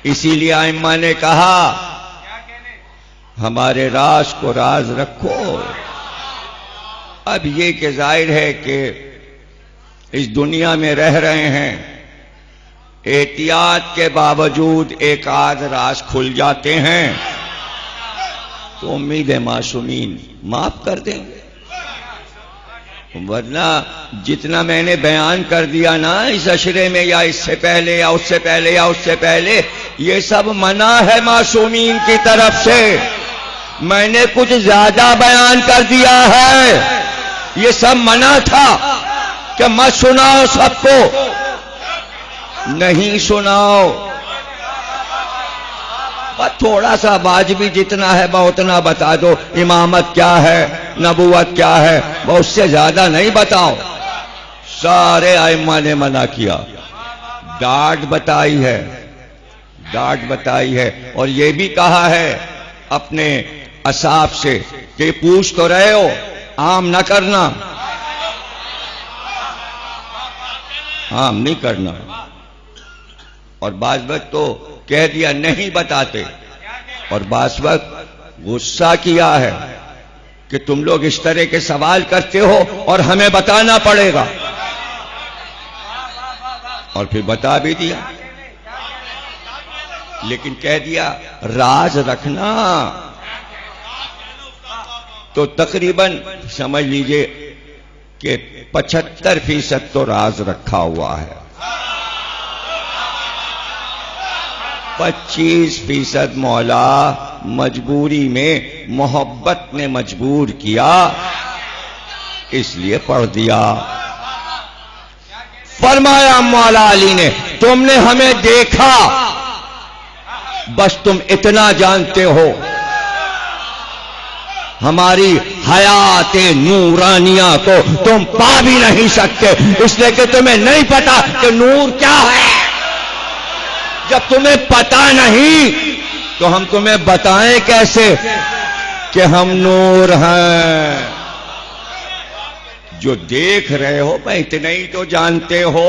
इसीलिए आइम्मा ने कहा हमारे राज को राज रखो। अब ये कि जाहिर है कि इस दुनिया में रह रहे हैं, एहतियात के बावजूद एक आध राज खुल जाते हैं, तो उम्मीद है मासूमीन माफ कर देंगे। वरना जितना मैंने बयान कर दिया ना इस अशरे में, या इससे पहले या उससे पहले या उससे पहले, ये सब मना है मासूमीन की तरफ से। मैंने कुछ ज्यादा बयान कर दिया है, ये सब मना था कि मत सुनाओ, सबको नहीं सुनाओ, बस थोड़ा सा वाजिबी जितना है वह उतना बता दो। इमामत क्या है, नबूवत क्या है, वह उससे ज्यादा नहीं बताओ। सारे आइम्मा ने मना किया, डांट बताई है, डांट बताई है, और ये भी कहा है अपने असाब से कि पूछ तो रहे हो, आम न करना, आम नहीं करना। और बाज वक्त तो कह दिया नहीं बताते, और बाज वक्त गुस्सा किया है कि तुम लोग इस तरह के सवाल करते हो और हमें बताना पड़ेगा, और फिर बता भी दिया। लेकिन कह दिया राज रखना, तो तकरीबन समझ लीजिए कि 75% तो राज रखा हुआ है, 25% मौला मजबूरी में, मोहब्बत ने मजबूर किया, इसलिए पढ़ दिया। फरमाया मौला अली ने, तुमने हमें देखा, बस तुम इतना जानते हो, हमारी हयात नूरानिया को तुम पा भी नहीं सकते, इसलिए कि तुम्हें नहीं पता कि नूर क्या है। जब तुम्हें पता नहीं तो हम तुम्हें बताएं कैसे कि हम नूर हैं। जो देख रहे हो मैं इतना ही तो जानते हो,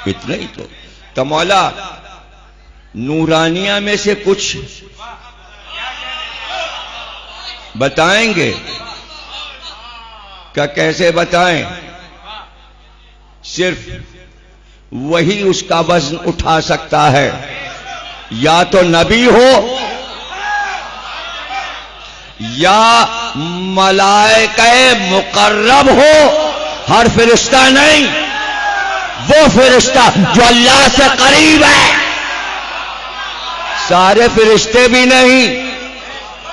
इतना ही तो मौला नूरानिया में से कुछ बताएंगे क्या? कैसे बताएं? सिर्फ वही उसका वजन उठा सकता है, या तो नबी हो या मलाइके मुकर्रब हो, हर फिरिश्ता नहीं, वो फिरिश्ता जो अल्लाह से करीब है। सारे फिरिश्ते भी नहीं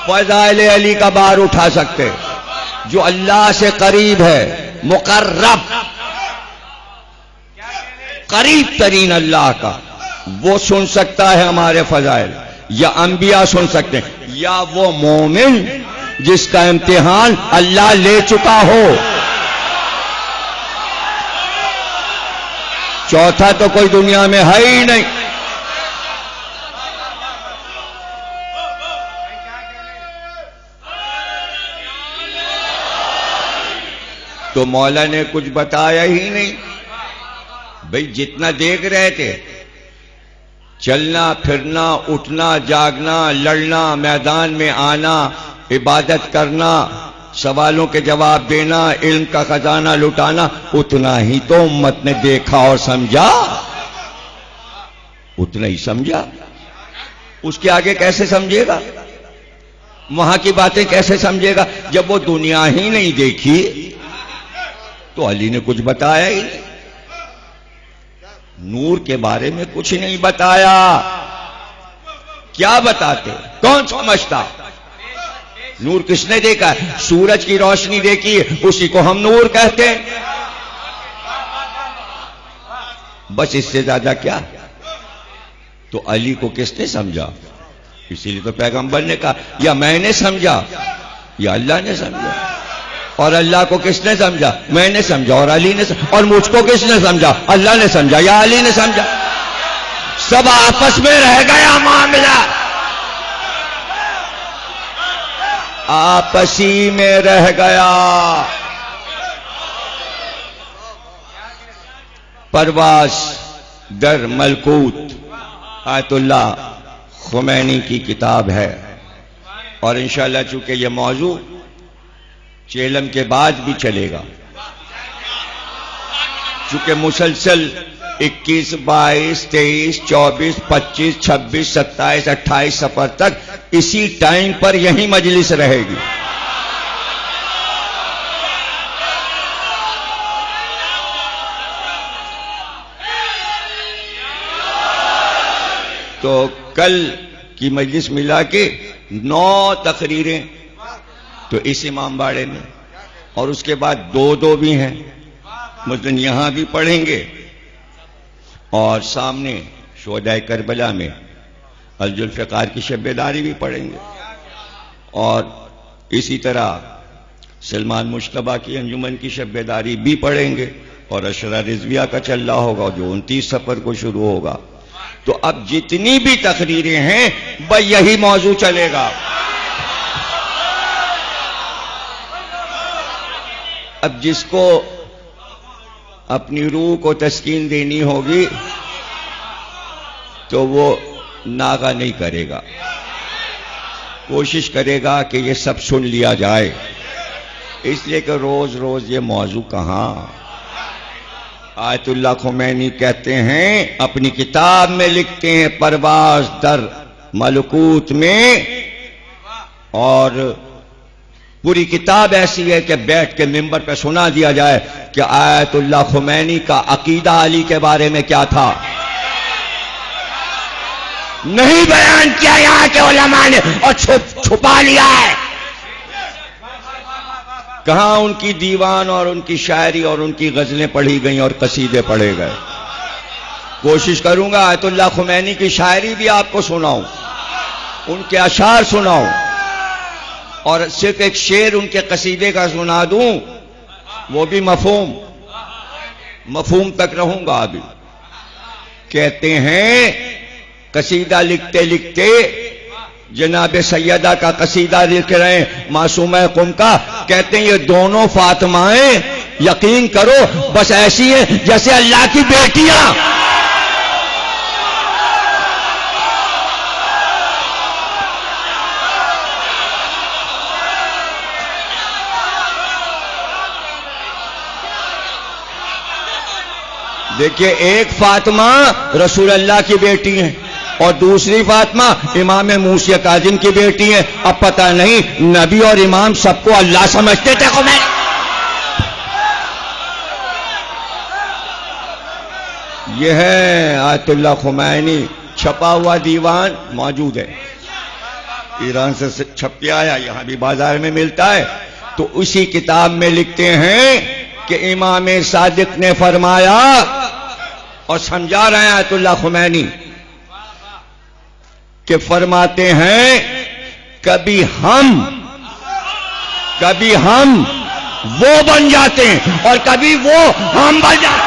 फज़ाइल अली का बार उठा सकते, जो अल्लाह से करीब है, मुकर्रब, करीब तरीन अल्लाह का, वो सुन सकता है हमारे फजाइल, या अंबिया सुन सकते हैं, या वो मोमिन जिसका इम्तिहान अल्लाह ले चुका हो। चौथा तो कोई दुनिया में है ही नहीं। तो मौला ने कुछ बताया ही नहीं। भाई जितना देख रहे थे, चलना फिरना, उठना जागना, लड़ना, मैदान में आना, इबादत करना, सवालों के जवाब देना, इल्म का खजाना लुटाना, उतना ही तो उम्मत ने देखा और समझा, उतना ही समझा। उसके आगे कैसे समझेगा? वहां की बातें कैसे समझेगा जब वो दुनिया ही नहीं देखी? तो अली ने कुछ बताया ही नहीं, नूर के बारे में कुछ नहीं बताया। क्या बताते? कौन समझता? नूर किसने देखा? सूरज की रोशनी देखी है, उसी को हम नूर कहते हैं। बस इससे ज्यादा क्या? तो अली को किसने समझा? इसीलिए तो पैगंबर ने कहा, या मैंने समझा या अल्लाह ने समझा। और अल्लाह को किसने समझा? मैंने समझा और अली ने समझा। और मुझको किसने समझा? अल्लाह ने समझा या अली ने समझा। सब आपस में रह गया मामला, आपसी में रह गया। परवाज दर मलकूत आयतुल्ला खुमैनी की किताब है। और इंशाअल्लाह चूंकि यह मौजू चेलम के बाद भी चलेगा, चूंकि मुसलसल 21, 22, 23, 24, 25, 26, 27, 28 सफर तक इसी टाइम पर यही मजलिस रहेगी। तो कल की मजलिस मिला के 9 तकरीरें तो इस इमाम बाड़े में, और उसके बाद 2 भी हैं, मुस्लिम यहां भी पढ़ेंगे और सामने शोहदाए करबला में अल-जुल्फ़िकार की शब्बेदारी भी पढ़ेंगे। और इसी तरह सलमान मुश्तबा की अंजुमन की शब्बेदारी भी पढ़ेंगे और अशरा रिजविया का चल रहा होगा जो 29 सफर को शुरू होगा। तो अब जितनी भी तकरीरें हैं बस यही मौजू चलेगा। अब जिसको अपनी रूह को तस्कीन देनी होगी तो वो नागा नहीं करेगा, कोशिश करेगा कि ये सब सुन लिया जाए, इसलिए कि रोज रोज ये मौजू कहां। आयतुल्लाह खुमैनी कहते हैं, अपनी किताब में लिखते हैं परवाज दर मलकूत में, और पूरी किताब ऐसी है कि बैठ के मिंबर पे सुना दिया जाए कि आयतुल्लाह खुमैनी का अकीदा अली के बारे में क्या था। नहीं बयान किया यहां के उलमा ने और छुपा लिया है। कहां उनकी दीवान और उनकी शायरी और उनकी गजलें पढ़ी गई और कसीदे पढ़े गए। कोशिश करूंगा आयतुल्लाह खुमैनी की शायरी भी आपको सुनाऊं, उनके अशार सुनाऊं, और सिर्फ एक शेर उनके कसीदे का सुना दूं, वो भी मफहूम तक रहूंगा। अभी कहते हैं, कसीदा लिखते लिखते जनाब सैयदा का कसीदा लिख रहे हैं मासूमा कुम का, कहते हैं ये दोनों फातिमाएं यकीन करो बस ऐसी हैं जैसे अल्लाह की बेटियां। देखिए, एक फातिमा रसूल अल्लाह की बेटी है और दूसरी फातिमा इमाम मूसा काजिम की बेटी है। अब पता नहीं नबी और इमाम सबको अल्लाह समझते थे। यह है आयतुल्लाह खुमैनी, छपा हुआ दीवान मौजूद है, ईरान से छप के आया, यहां भी बाजार में मिलता है। तो उसी किताब में लिखते हैं कि इमाम सादिक ने फरमाया, और समझा रहे हैं आयतुल्लाह खुमैनी कि फरमाते हैं, कभी हम वो बन जाते हैं और कभी वो हम बन जाते हैं।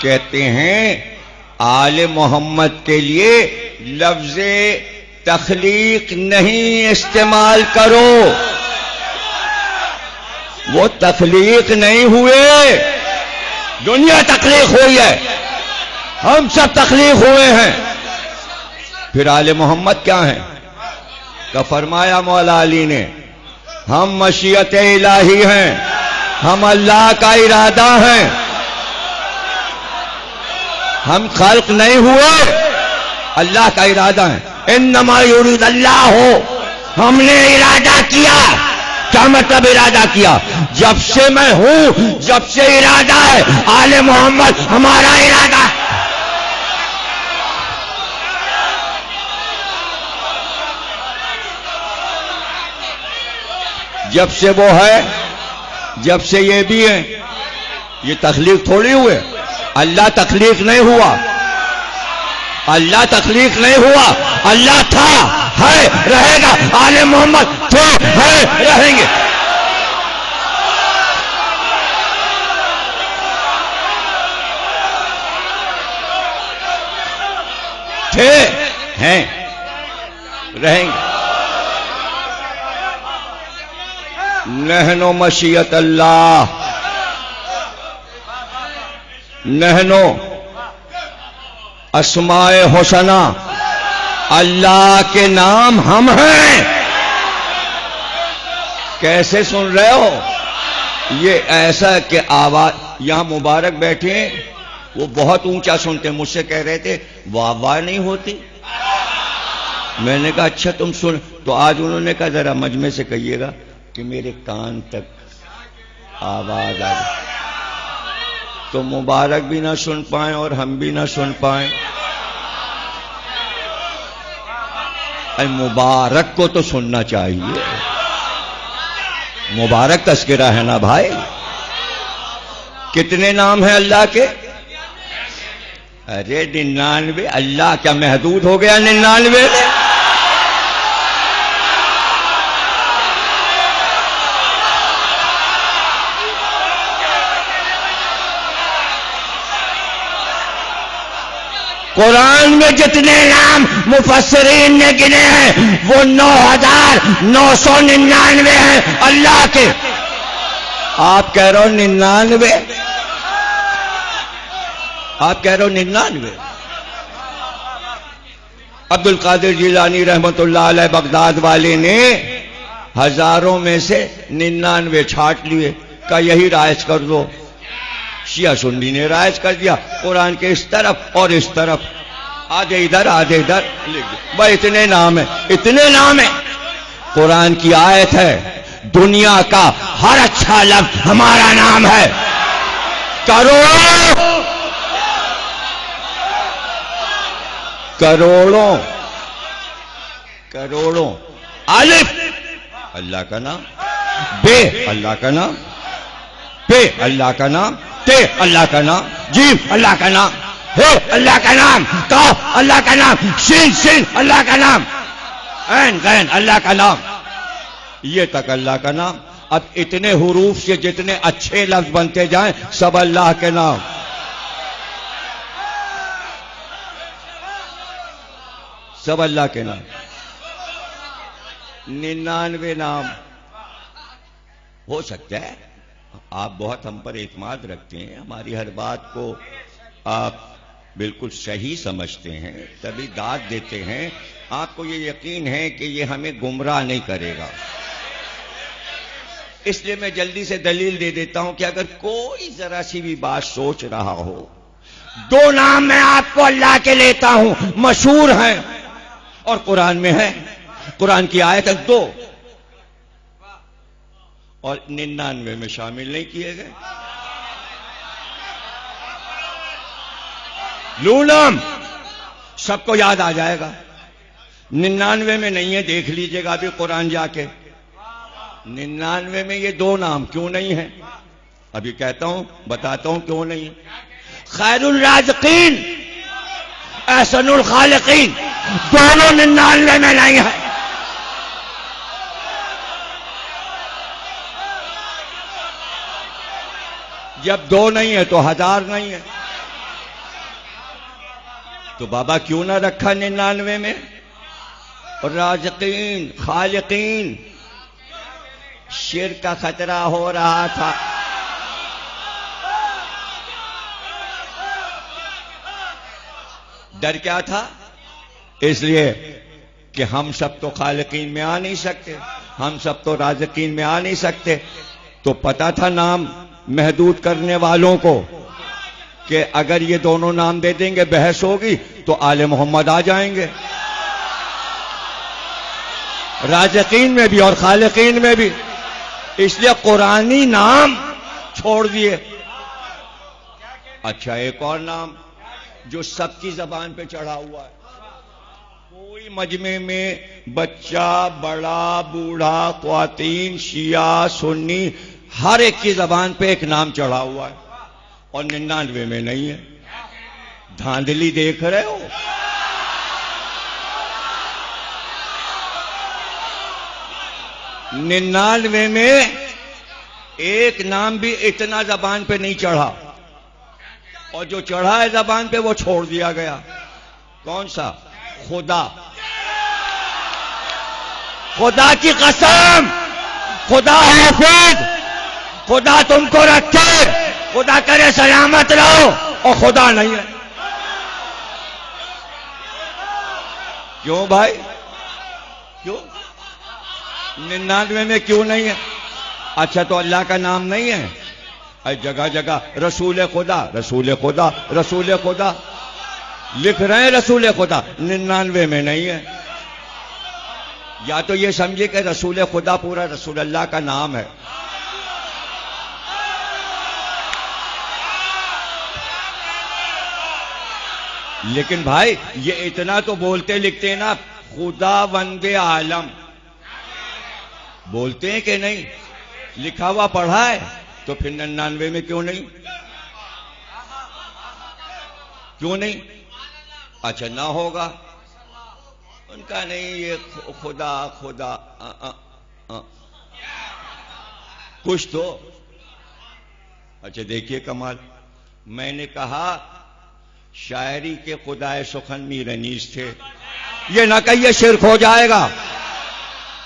कहते हैं आले मोहम्मद के लिए लफ्ज़े तख्लीक नहीं इस्तेमाल करो, वो तख्लीक नहीं हुए, दुनिया तख्लीक हुई है, हम सब तख्लीक हुए हैं। फिर आले मोहम्मद क्या है? का फरमाया मौला अली ने, हम मशीयत इलाही हैं, हम अल्लाह का इरादा है, हम खल्क नहीं हुए, अल्लाह का इरादा है। इन्नमा युरीद अल्लाह हो, हमने इरादा किया। क्या मतलब इरादा किया? जब से मैं हूं, जब से इरादा है, आले मोहम्मद हमारा इरादा है। जब से वो है, जब से ये भी है, ये तख्लीक थोड़ी हुए, अल्लाह तख्लीक नहीं हुआ। अल्लाह तख्लीक नहीं हुआ, अल्लाह था, है, रहेगा। आले मोहम्मद थे, है, रहेंगे। थे, हैं, रहेंगे। नहनो मशीयत अल्लाह, नहनो अस्माए हुसना, अल्लाह के नाम हम हैं। कैसे सुन रहे हो? ये ऐसा कि आवाज, यहां मुबारक बैठे हैं, वो बहुत ऊंचा सुनते, मुझसे कह रहे थे वाह वाह नहीं होती। मैंने कहा अच्छा तुम सुन, तो आज उन्होंने कहा जरा मजमे से कहिएगा कि मेरे कान तक आवाज आ जाए, तो मुबारक भी ना सुन पाए और हम भी ना सुन पाए। अरे मुबारक को तो सुनना चाहिए, मुबारक तस्करा है ना भाई। कितने नाम है अल्लाह के? अरे 99। अल्लाह क्या महदूद हो गया 99 में? कुरान में जितने नाम मुफस्सिरीन ने गिने हैं वो 9999 हैं अल्लाह के। आप कह रहे हो 99? आप कह रहे हो 99? अब्दुल कादिर जिलानी रहमतुल्लाह अलैह बगदाद वाले ने हजारों में से 99 छाट लिए, का यही रायज कर दो। शिया सुन्नी ने रायज कर दिया, कुरान के इस तरफ और इस तरफ, आधे इधर आधे इधर लिख दिया। भाई इतने नाम है, इतने नाम है। कुरान की आयत है, दुनिया का हर अच्छा लफ्ज हमारा नाम है। करोड़ों करोड़ों करोड़ों अलिफ अल्लाह का नाम, बे अल्लाह का नाम, पे अल्लाह का नाम, ते अल्लाह का नाम, जीम अल्लाह का नाम, हे अल्लाह का नाम, काफ अल्लाह का नाम, शीन शीन अल्लाह का नाम, ऐन गैन अल्लाह का नाम, ये तक अल्लाह का नाम। अब इतने हुरूफ से जितने अच्छे लफ्ज बनते जाएं सब अल्लाह के नाम। सब अल्लाह के नाम। 99 नाम हो सकता है। आप बहुत हम पर एतमाद रखते हैं, हमारी हर बात को आप बिल्कुल सही समझते हैं, तभी दाद देते हैं। आपको ये यकीन है कि ये हमें गुमराह नहीं करेगा, इसलिए मैं जल्दी से दलील दे देता हूं कि अगर कोई जरा सी भी बात सोच रहा हो, 2 नाम मैं आपको अल्लाह के लेता हूं, मशहूर हैं और कुरान में है। कुरान की आयत 2 और 99 में शामिल नहीं किए गए। लूलम सबको याद आ जाएगा, 99 में नहीं है, देख लीजिएगा अभी कुरान जाके। 99 में ये 2 नाम क्यों नहीं है? अभी कहता हूं, बताता हूं क्यों नहीं है। खैरुल राज़िकीन, अहसनुल खालिकीन, दोनों 99 में नहीं है। जब 2 नहीं है तो 1000 नहीं है, तो बाबा क्यों ना रखा 99 में? और राज़िकीन खालिकीन, शिर्क का खतरा हो रहा था। डर क्या था? इसलिए कि हम सब तो खालिकीन में आ नहीं सकते, हम सब तो राज़िकीन में आ नहीं सकते। तो पता था नाम महदूद करने वालों को कि अगर ये दोनों नाम दे देंगे बहस होगी तो आले मोहम्मद आ जाएंगे, राज़िकीन में भी और खालिकीन में भी। इसलिए कुरानी नाम छोड़ दिए। अच्छा, एक और नाम जो सबकी जबान पे चढ़ा हुआ है, कोई मजमे में बच्चा, बड़ा, बूढ़ा, ख्वातीन, शिया, सुन्नी, हर एक की जबान पे एक नाम चढ़ा हुआ है और 99 में नहीं है। धांधली देख रहे हो? 99 में एक नाम भी इतना जबान पे नहीं चढ़ा, और जो चढ़ा है जबान पे वो छोड़ दिया गया। कौन सा? खुदा। खुदा की कसम, खुदा हाफिज, खुदा तुमको रखे, खुदा करे सलामत रहो, और खुदा नहीं है। क्यों भाई, क्यों? 99 में क्यों नहीं है? अच्छा तो अल्लाह का नाम नहीं है? अरे जगह जगह रसूल खुदा, रसूल खुदा, रसूल खुदा लिख रहे हैं, रसूल खुदा 99 में नहीं है। या तो ये समझे कि रसूल खुदा पूरा रसूल अल्लाह का नाम है। लेकिन भाई ये इतना तो बोलते लिखते हैं ना, खुदा वंदे आलम बोलते हैं कि नहीं? लिखा हुआ पढ़ा है, तो फिर 99 में क्यों नहीं? क्यों नहीं? अच्छा ना होगा उनका, नहीं ये खुदा खुदा कुछ तो। अच्छा देखिए कमाल, मैंने कहा शायरी के खुदाए सुखन मीर अनीस थे, ये ना कहिए शिर्क हो जाएगा।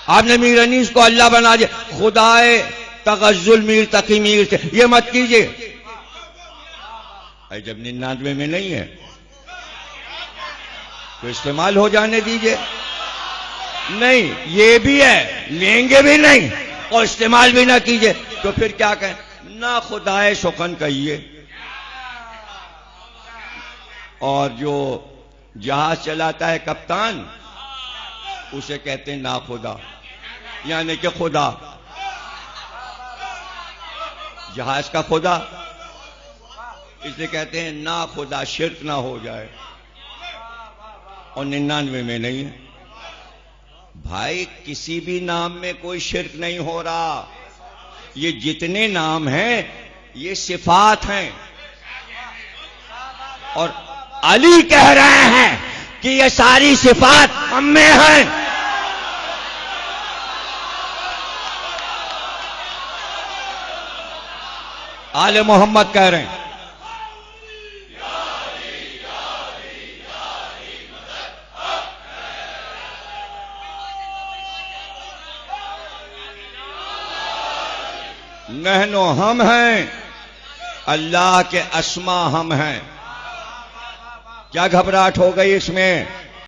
आपने मीर अनीस को अल्लाह बना दिया, खुदाए तगज्जुल मीर तकी मीर थे, ये मत कीजिए। अरे जब 99 में नहीं है तो इस्तेमाल हो जाने दीजिए। नहीं ये भी है, लेंगे भी नहीं और इस्तेमाल भी ना कीजिए, तो फिर क्या कहें? ना खुदाए सुखन कहिए। और जो जहाज चलाता है कप्तान, उसे कहते हैं ना खुदा, यानी कि खुदा जहाज का खुदा, इसे कहते हैं ना खुदा, शिर्क ना हो जाए। और 99 में नहीं है भाई, किसी भी नाम में कोई शिर्क नहीं हो रहा। ये जितने नाम हैं ये सिफात हैं, और अली कह रहे हैं कि ये सारी सिफात हम में हैं। आले मोहम्मद कह रहे हैं नहनो हम हैं, अल्लाह के अस्मा हम हैं। क्या घबराहट हो गई इसमें?